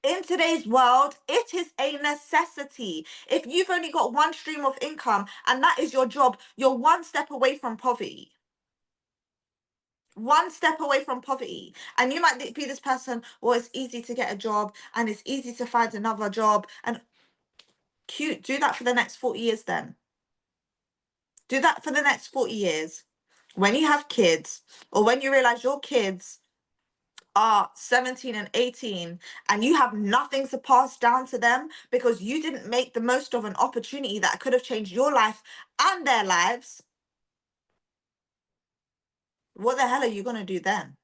[SPEAKER 2] In today's world, it is a necessity. If you've only got one stream of income and that is your job, you're one step away from poverty. One step away from poverty. And you might be this person, well, it's easy to get a job and it's easy to find another job. And cute, do that for the next 40 years then. Do that for the next 40 years. When you have kids or when you realize your kids are 17 and 18 and you have nothing to pass down to them because you didn't make the most of an opportunity that could have changed your life and their lives, what the hell are you going to do then?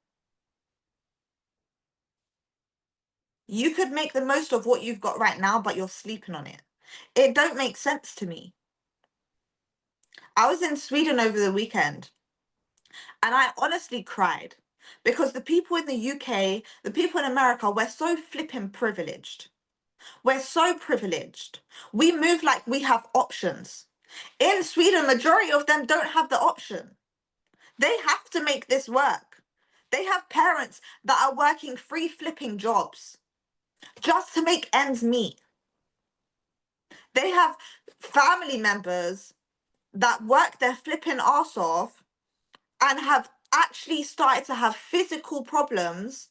[SPEAKER 2] You could make the most of what you've got right now, but you're sleeping on it. It don't make sense to me. I was in Sweden over the weekend and I honestly cried because the people in the UK, the people in America, we're so flipping privileged. We're so privileged. We move like we have options. In Sweden, majority of them don't have the option. They have to make this work. They have parents that are working 3 flipping jobs just to make ends meet. They have family members that work their flipping arse off and have actually started to have physical problems,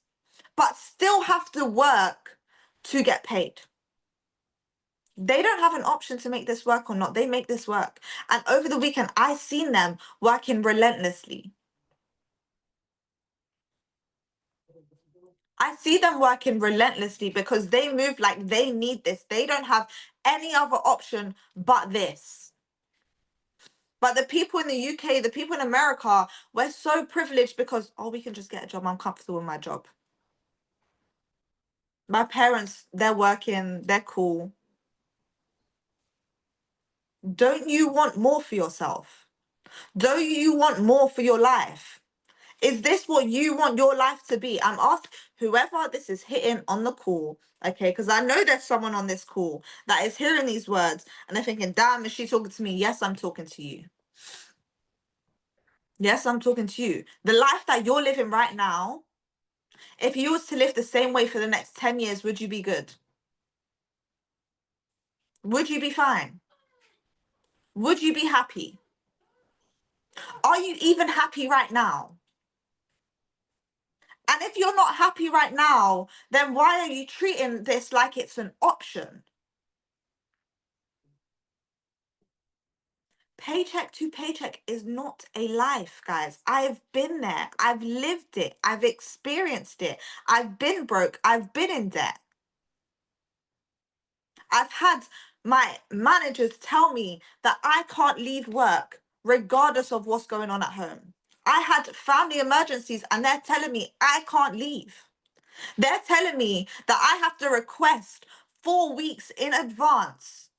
[SPEAKER 2] but still have to work to get paid. They don't have an option to make this work or not. They make this work. And over the weekend, I seen them working relentlessly. I see them working relentlessly because they move like they need this. They don't have any other option but this. But the people in the UK, the people in America, we're so privileged because, oh, we can just get a job. I'm comfortable in my job. My parents, they're working, they're cool. Don't you want more for yourself? Don't you want more for your life? Is this what you want your life to be? I'm asking whoever this is hitting on the call, okay? Because I know there's someone on this call that is hearing these words and they're thinking, damn, is she talking to me? Yes, I'm talking to you. Yes, I'm talking to you. The life that you're living right now, if you was to live the same way for the next 10 years, would you be good? Would you be fine? Would you be happy? Are you even happy right now? And if you're not happy right now, then why are you treating this like it's an option? Paycheck to paycheck is not a life, guys. I've been there. I've lived it. I've experienced it. I've been broke. I've been in debt. I've had my managers tell me that I can't leave work regardless of what's going on at home. I had family emergencies and they're telling me I can't leave. They're telling me that I have to request 4 weeks in advance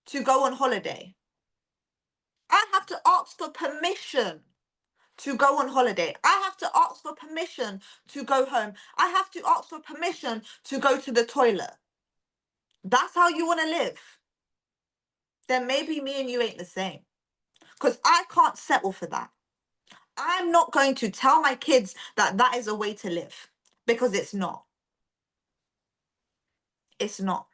[SPEAKER 2] to go on holiday. I have to ask for permission to go on holiday. I have to ask for permission to go home. I have to ask for permission to go to the toilet. That's how you want to live. Then maybe me and you ain't the same. Because I can't settle for that. I'm not going to tell my kids that that is a way to live. Because it's not. It's not.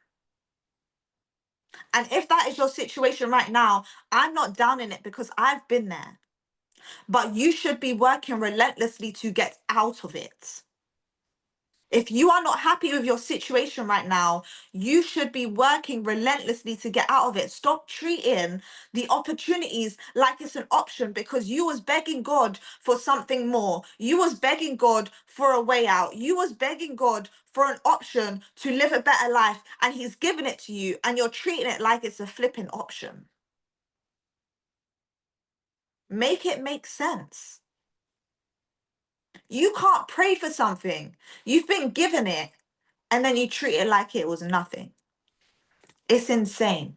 [SPEAKER 2] And if that is your situation right now, I'm not down in it because I've been there. But you should be working relentlessly to get out of it. If you are not happy with your situation right now, you should be working relentlessly to get out of it. Stop treating the opportunities like it's an option because you was begging God for something more. You was begging God for a way out. You was begging God for an option to live a better life and he's given it to you and you're treating it like it's a flipping option. Make it make sense. You can't pray for something. You've been given it and then you treat it like it was nothing. It's insane.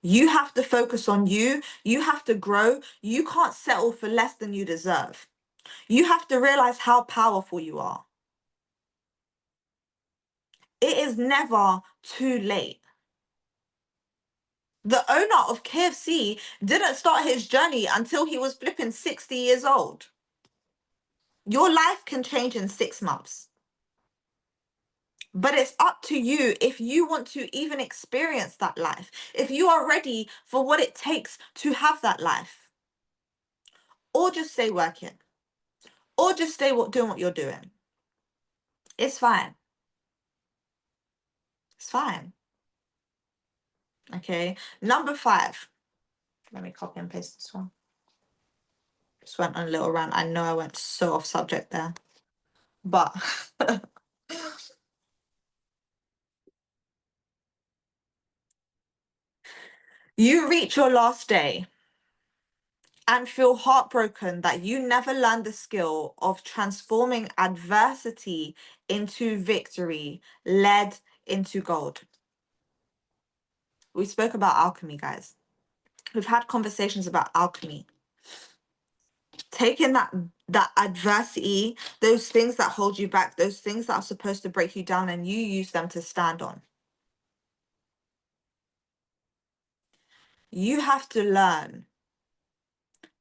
[SPEAKER 2] You have to focus on you. You have to grow. You can't settle for less than you deserve. You have to realize how powerful you are. It is never too late. The owner of KFC didn't start his journey until he was flipping 60 years old. Your life can change in 6 months. But it's up to you if you want to even experience that life, if you are ready for what it takes to have that life, or just stay working, or just stay doing what you're doing. It's fine. It's fine. Okay. Number 5. Let me copy and paste this one. Just went on a little rant. I know I went so off subject there, but you reach your last day and feel heartbroken that you never learned the skill of transforming adversity into victory, led into gold. We spoke about alchemy, guys. We've had conversations about alchemy. Taking that adversity, those things that hold you back, those things that are supposed to break you down, and you use them to stand on. You have to learn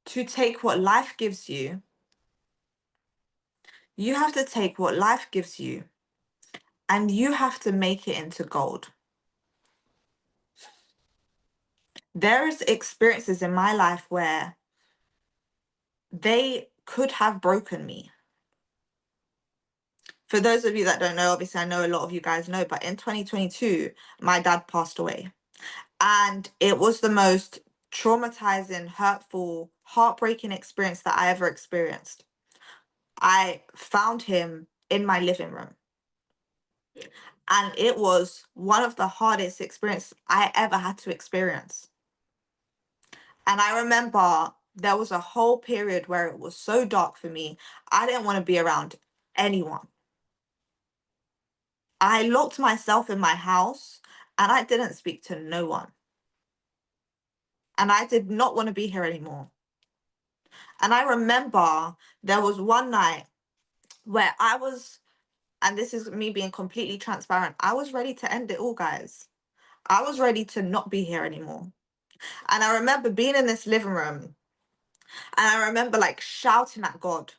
[SPEAKER 2] to take what life gives you. You have to take what life gives you and you have to make it into gold. There's experiences in my life where they could have broken me. For those of you that don't know, obviously I know a lot of you guys know, but in 2022, my dad passed away. And it was the most traumatizing, hurtful, heartbreaking experience that I ever experienced. I found him in my living room. And it was one of the hardest experiences I ever had to experience. And I remember there was a whole period where it was so dark for me. I didn't want to be around anyone. I locked myself in my house and I didn't speak to no one. And I did not want to be here anymore. And I remember there was one night where I was, and this is me being completely transparent, I was ready to end it all, guys. I was ready to not be here anymore. And I remember being in this living room and I remember like shouting at God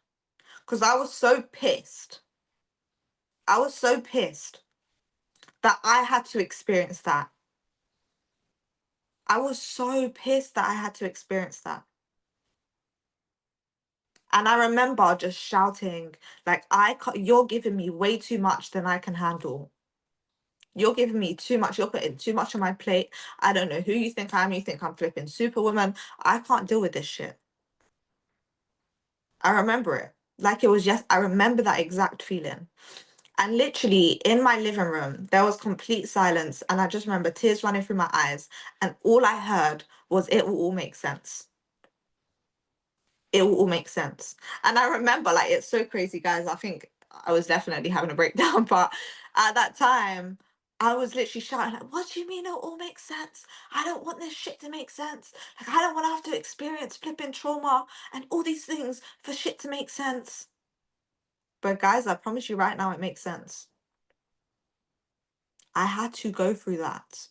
[SPEAKER 2] because I was so pissed. I was so pissed that I had to experience that. I was so pissed that I had to experience that. And I remember just shouting, like, you're giving me way too much than I can handle. You're giving me too much. You're putting too much on my plate. I don't know who you think I am. You think I'm flipping superwoman. I can't deal with this shit. I remember it. Like it was just, I remember that exact feeling. And literally in my living room, there was complete silence. And I just remember tears running through my eyes. And all I heard was, it will all make sense. It will all make sense. And I remember, like, it's so crazy, guys. I think I was definitely having a breakdown. But at that time, I was literally shouting, like, what do you mean it all makes sense? I don't want this shit to make sense. Like, I don't want to have to experience flipping trauma and all these things for shit to make sense. But guys, I promise you right now, it makes sense. I had to go through that.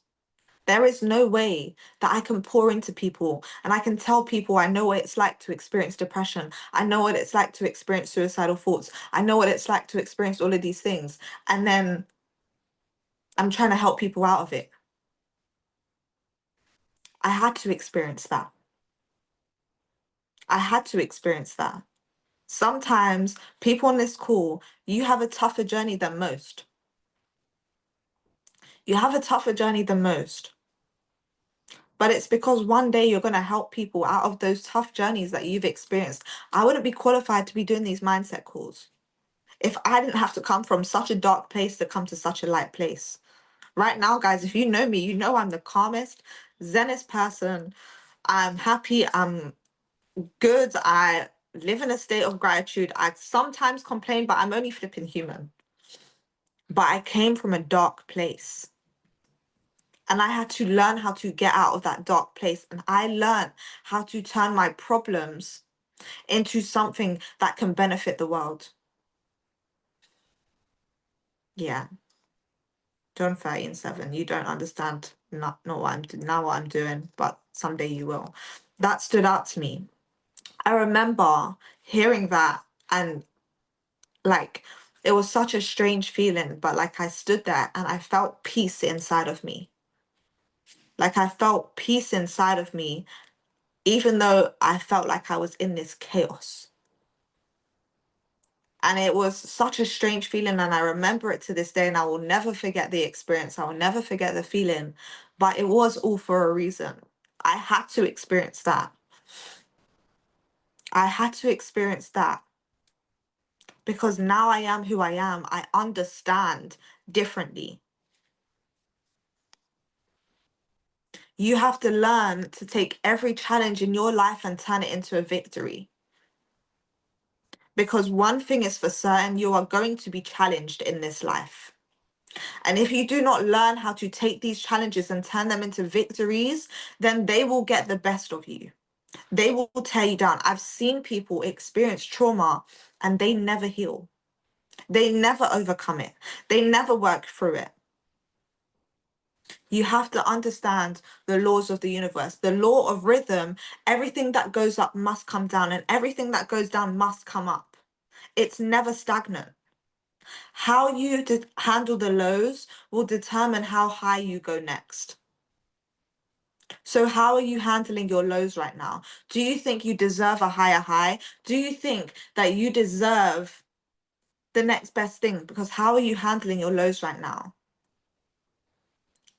[SPEAKER 2] There is no way that I can pour into people and I can tell people I know what it's like to experience depression. I know what it's like to experience suicidal thoughts. I know what it's like to experience all of these things. And then I'm trying to help people out of it. I had to experience that. I had to experience that. Sometimes people on this call, you have a tougher journey than most. You have a tougher journey than most. But it's because one day you're going to help people out of those tough journeys that you've experienced. I wouldn't be qualified to be doing these mindset calls if I didn't have to come from such a dark place to come to such a light place. Right now, guys, if you know me, you know I'm the calmest, zenest person. I'm happy. I'm good. I live in a state of gratitude. I sometimes complain, but I'm only flipping human. But I came from a dark place. And I had to learn how to get out of that dark place. And I learned how to turn my problems into something that can benefit the world. Yeah. John 13:7. You don't understand not what what I'm doing, but someday you will. That stood out to me. I remember hearing that and like it was such a strange feeling, but like I stood there and I felt peace inside of me. Like I felt peace inside of me even though I felt like I was in this chaos. And it was such a strange feeling, and I remember it to this day, and I will never forget the experience. I will never forget the feeling, but it was all for a reason. I had to experience that. I had to experience that because now I am who I am. I understand differently. You have to learn to take every challenge in your life and turn it into a victory. Because one thing is for certain, you are going to be challenged in this life. And if you do not learn how to take these challenges and turn them into victories, then they will get the best of you. They will tear you down. I've seen people experience trauma and they never heal. They never overcome it. They never work through it. You have to understand the laws of the universe, the law of rhythm. Everything that goes up must come down, and everything that goes down must come up. It's never stagnant. How you handle the lows will determine how high you go next. So how are you handling your lows right now? Do you think you deserve a higher high? Do you think that you deserve the next best thing? Because how are you handling your lows right now?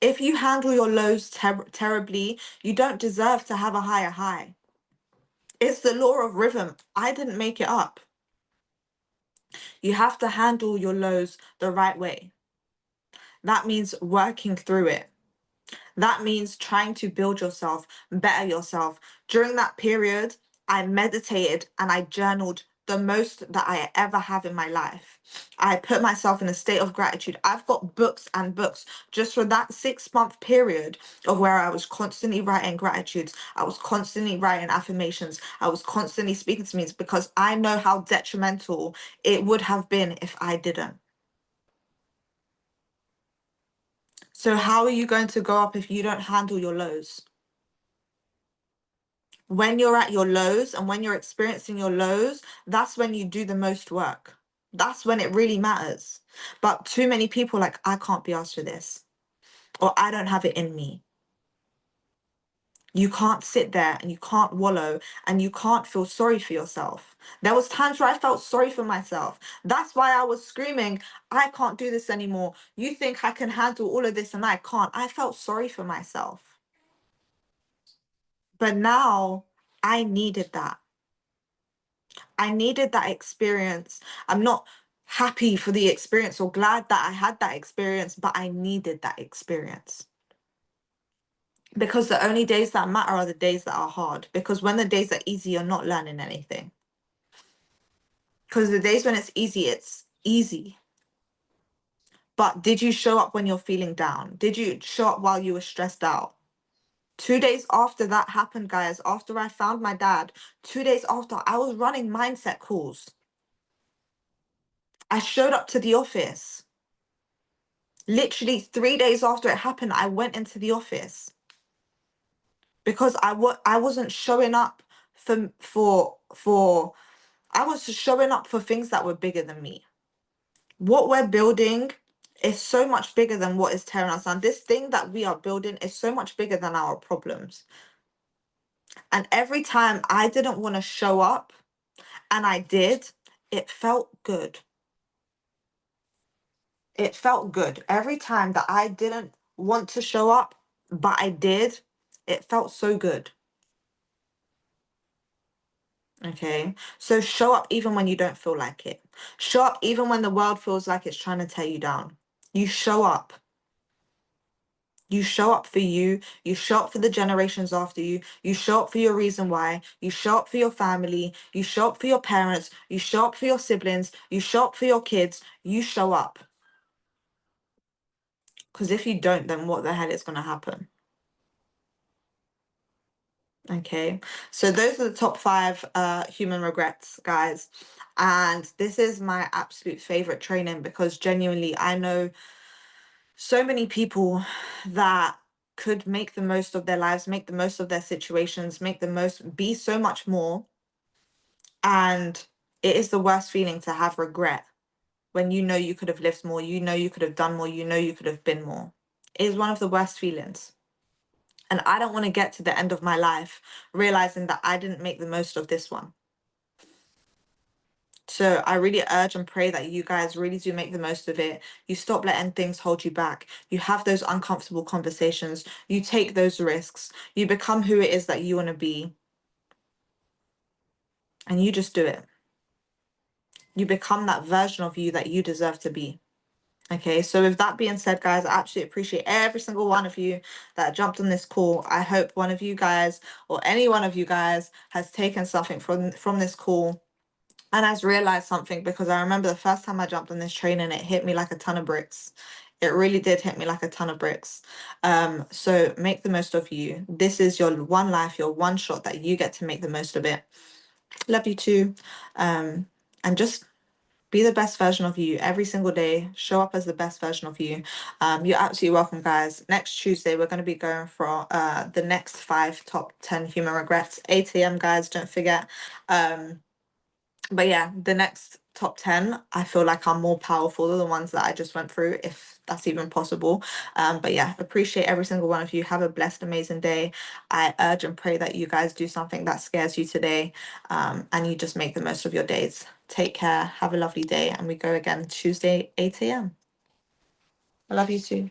[SPEAKER 2] If you handle your lows terribly, you don't deserve to have a higher high. It's the law of rhythm. I didn't make it up. You have to handle your lows the right way. That means working through it. That means trying to build yourself, better yourself. During that period, I meditated and I journaled the most that I ever have in my life. I put myself in a state of gratitude. I've got books and books just for that 6-month period of where I was constantly writing gratitudes. I was constantly writing affirmations. I was constantly speaking to me because I know how detrimental it would have been if I didn't. So how are you going to go up if you don't handle your lows? When you're at your lows and when you're experiencing your lows, that's when you do the most work. That's when it really matters. But too many people are like, I can't be asked for this, or I don't have it in me. You can't sit there and you can't wallow and you can't feel sorry for yourself. There was times where I felt sorry for myself. That's why I was screaming, I can't do this anymore. You think I can handle all of this and I can't. I felt sorry for myself. But now I needed that. I needed that experience. I'm not happy for the experience or glad that I had that experience, but I needed that experience. Because the only days that matter are the days that are hard. Because when the days are easy, you're not learning anything. Because the days when it's easy. But did you show up when you're feeling down? Did you show up while you were stressed out? 2 days after that happened, guys, after I found my dad, 2 days after, I was running mindset calls. I showed up to the office. Literally 3 days after it happened, I went into the office. Because I wasn't showing up I was showing up for things that were bigger than me. What we're building is so much bigger than what is tearing us down. This thing that we are building is so much bigger than our problems. And every time I didn't want to show up, and I did, it felt good. It felt good. Every time that I didn't want to show up, but I did, it felt so good. Okay, so show up even when you don't feel like it. Show up even when the world feels like it's trying to tear you down. You show up. You show up for you. You show up for the generations after you. You show up for your reason why. You show up for your family. You show up for your parents. You show up for your siblings. You show up for your kids. You show up. Because if you don't, then what the hell is going to happen? Okay, so those are the top 5 human regrets, guys. And this is my absolute favorite training because genuinely I know so many people that could make the most of their lives, make the most of their situations, make the most, be so much more. And it is the worst feeling to have regret when you know you could have lived more, you know you could have done more, you know you could have been more. It is one of the worst feelings. And I don't want to get to the end of my life realizing that I didn't make the most of this one. So I really urge and pray that you guys really do make the most of it. You stop letting things hold you back. You have those uncomfortable conversations. You take those risks. You become who it is that you want to be. And you just do it. You become that version of you that you deserve to be. Okay, so with that being said, guys, I absolutely appreciate every single one of you that jumped on this call. I hope one of you guys or any one of you guys has taken something from this call and has realized something, because I remember the first time I jumped on this train and it hit me like a ton of bricks. It really did hit me like a ton of bricks. So make the most of you. This is your one life, your one shot that you get to make the most of it. Love you too. And just be the best version of you every single day. Show up as the best version of you. You're absolutely welcome, guys. Next Tuesday, we're going to be going for the next 5 top 10 human regrets. 8 a.m., guys, don't forget. But yeah, the next top 10, I feel like are more powerful than the ones that I just went through, if that's even possible. But yeah, appreciate every single one of you. Have a blessed, amazing day. I urge and pray that you guys do something that scares you today, and you just make the most of your days. Take care. Have a lovely day. And we go again Tuesday, 8 a.m. I love you too.